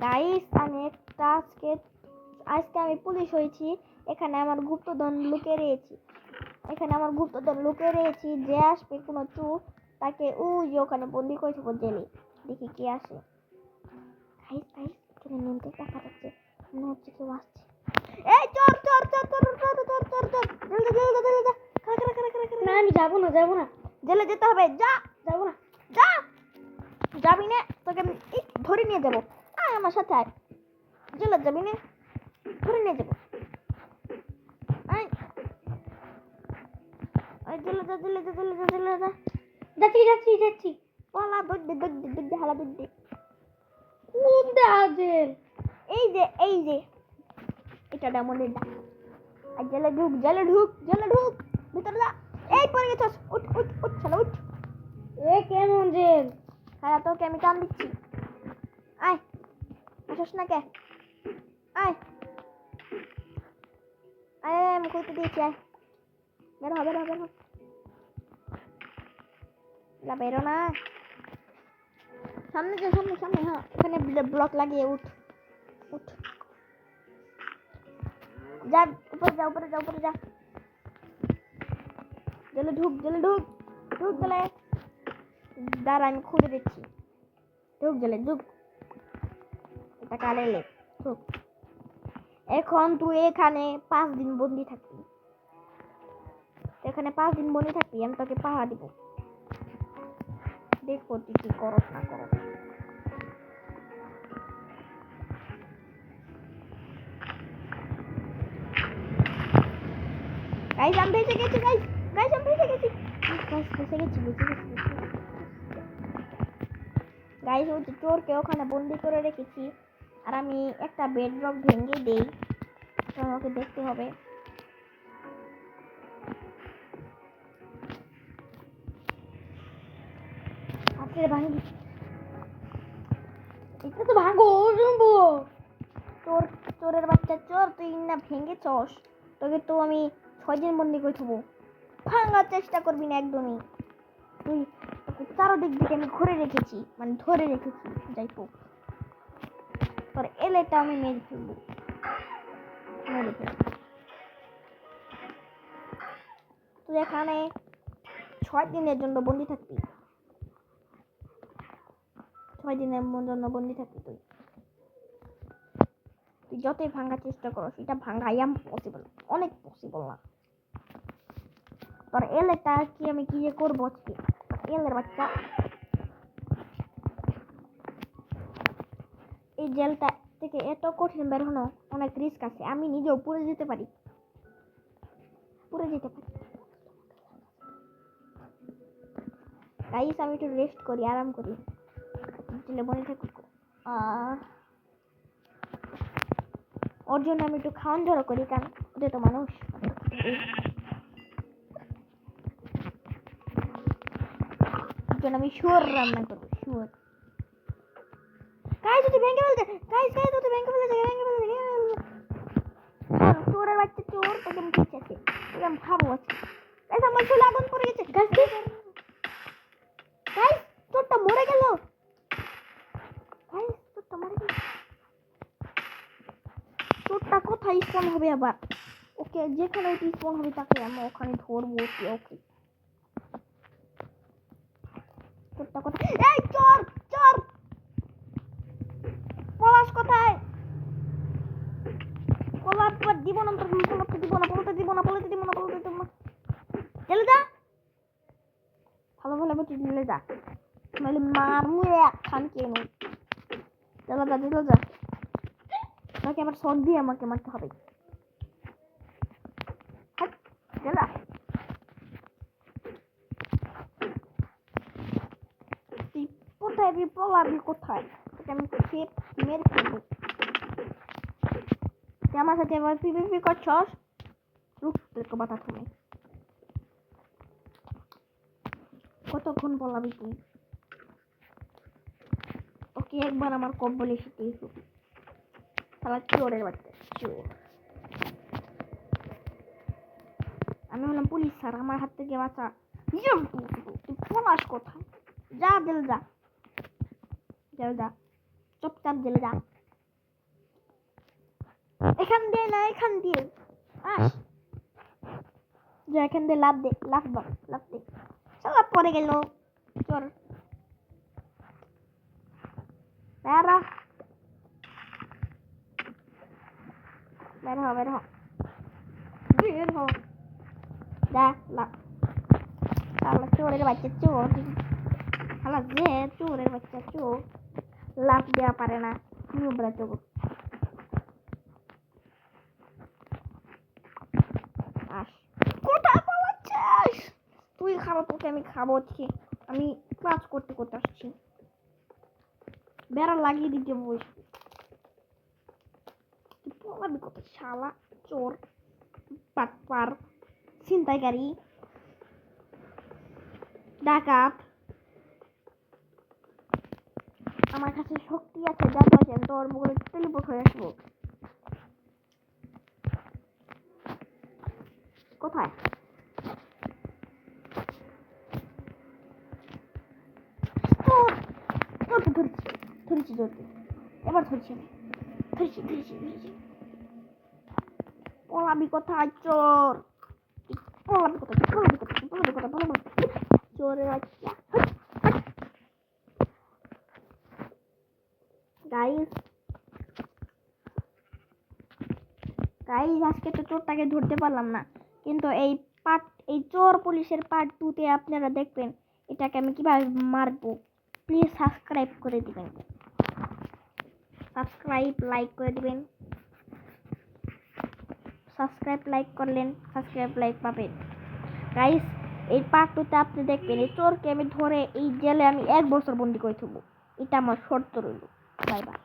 Guys আমি একটা আজকে আমি পুলিশ হয়েছি। এখানে আমার গুপ্তধন লুকিয়ে রয়েছি। যে আসবে কোনো চোর তাকে যে ওখানে বন্দি করে দেবো জেলে। দেখি কে আসে। গাইস এখানে নিতে দেখা যাচ্ছে, মনে হচ্ছে কেউ আসছে। এই চোর চোর চোর চোর চোর চোর চোর চোর না, আমি যাবো না জেলে যেতে হবে। যাবো না। যাবি না, তোকে আমি ধরে নিয়ে যাবো। আয় আমার সাথে আয়, জেলে যাবি না, ধরে নিয়ে যাবো। আয় জেলে যা। যাচ্ছি। পালা দৌড় হালা দৌড়। কোন দাজেল? এই যে এটা ডায়মন্ডের ডাক। আর জেলে ঢুক ভিতরে যা। এই পড়ে গেছস, উঠ শালা উঠ। এ কেমন জেল? হ্যাঁ তোকে আমি টান দিচ্ছি। আয়, আসস না কে? আয় আমি কইতে দিয়েছি। আয় বের হ। বেরো না, সামনে যা। হ্যাঁ ওখানে ব্লক লাগিয়ে উঠ। যা উপরে যা। জেলে ঢুক জেলে। দাঁড়া আমি খুঁজে দিচ্ছি। ঢুক জেলে ঢুক। এটা কালে লে ঢুক। এখন তুই এখানে 5 দিন বন্দি থাকবি। আমি তোকে পাহারা দিব। দেখো তুই কি করস না করস। গাইস আমি ভেসে গেছি। গাইস ওই চোরকে ওখানে বন্দি করে রেখেছি। আর আমি একটা বেডরক ভেঙে দেই, আমাকে দেখতে হবে। এটা তো ভাঙো চোরের বাচ্চা চোর, তুই না ভেঙেছস। তোকে তো আমি 6 দিন বন্দি করে থবো। ভাঙার চেষ্টা করবি না একদমই। তুই চারদিক দিকে আমি ধরে রেখেছি। যাই হোক তোর এলেটা আমি মেরে ফেলবো। তুই এখানে 6 দিনের জন্য বন্দি থাকবি। 6 দিনের জন্য বন্দি থাকবি। তুই যতই ভাঙার চেষ্টা করস, এটা ভাঙা অনেক পসিবল না। তোর এলেটা কি আমি কি করবো আজকে? এলের বাচ্চা, এই জেলটা থেকে এত কঠিন বের হনো অনেক রিস্ক আছে। আমি নিজেও পুড়ে যেতে পারি। গাইস আমি একটু রেস্ট করি, আরাম করি। জেলে বনে থাকি। ওর জন্য আমি একটু খাওয়ান জড়ো করি, কারণ ওদের তো মানুষ। আমি শুয়োর রান্না করবো। গাইস যদি ভেঙে ফেলতে চোরের বাচ্চা চোর, তোকে আমি ঠিক আছে আমি খাবো আজকে। গাইস আমার চুলে আগুন পড়ে গেছে। গাইস চোরটা মরে গেল। চোরটা কোথায় স্পন হবে আবার? ওকে যেখানে স্পন হবে তাকে আমি ওখানে ধরবো। ওকে চোরটা কোথায়? এই চোর পলাশ কোথায়? পলাশ দিব না, পলাতে দিব না। চলে যা, ভালো চলে যা, নাহলে মারমু একখান কেন। চলে যা। তাকে আবার শট দিয়ে আমাকে মারতে হবে। তুই কোথায় পলাবি? কোথায়? আমি মেরে ফেলবো। তুই আমার সাথে এবার পিপিপি করছস। তোকে বাতা তুমি কতক্ষণ পলাবি তুই? ওকে একবার আমার কব্বলে শিখে শালা চোরের বাচ্চা চোর। আমি হলাম পুলিশ স্যার, আমার হাত থেকে বাঁচা। তুই পলাশ কোথায়? যা জেলে যা। চুপচাপ জেলে যা। এখান দিয়ে না, এখান দিয়ে আস। যে এখান দিয়ে লাফ দে, লাফ দে। শালা পড়ে গেল চোর। বের হ, বের হ, বের হ, বের হ। যা লাফ। শালা চোরের বাচ্চা চোর। শালা যে চোরের বাচ্চা চোর, লাফ দেওয়া পারে না। নুবরা চোর। আস। কোথায় পালাচ্ছিস? তুই খাবো, তোকে আমি খাবো। আমি ক্লাস করতে করতে আসছি। বেড়া লাগিয়ে দিতে বস। পলাবি কত শালা চোর, বাটপার, ছিনতাইকারী, ডাকাত। আমার কাছে শক্তি আছে, যা বলছেন তোর বলে টেলিপোর্ট হয়ে আসবো। কোথায়? ধরছি ধরেছি ধরছি, এবার ধরছি, ধরেছি। পলাবি কোথায় চোর? পলাবি কোথায়? চোরের বাচ্চা। গাইস আজকে তো চোরটাকে ধরতে পারলাম না, কিন্তু এই চোর পুলিশের পার্ট 2-তে আপনারা দেখবেন এটাকে আমি কিভাবে মারবো। প্লিজ সাবস্ক্রাইব করে দিবেন, লাইক করে দিবেন। লাইক করলেন, লাইক পাবেন। গাইস এই পার্ট 2-তে আপনি দেখবেন এই চোরকে আমি ধরে এই জেলে আমি 1 বছর বন্দি করে থাকবো। এটা আমার শর্ত রইল। Bye bye.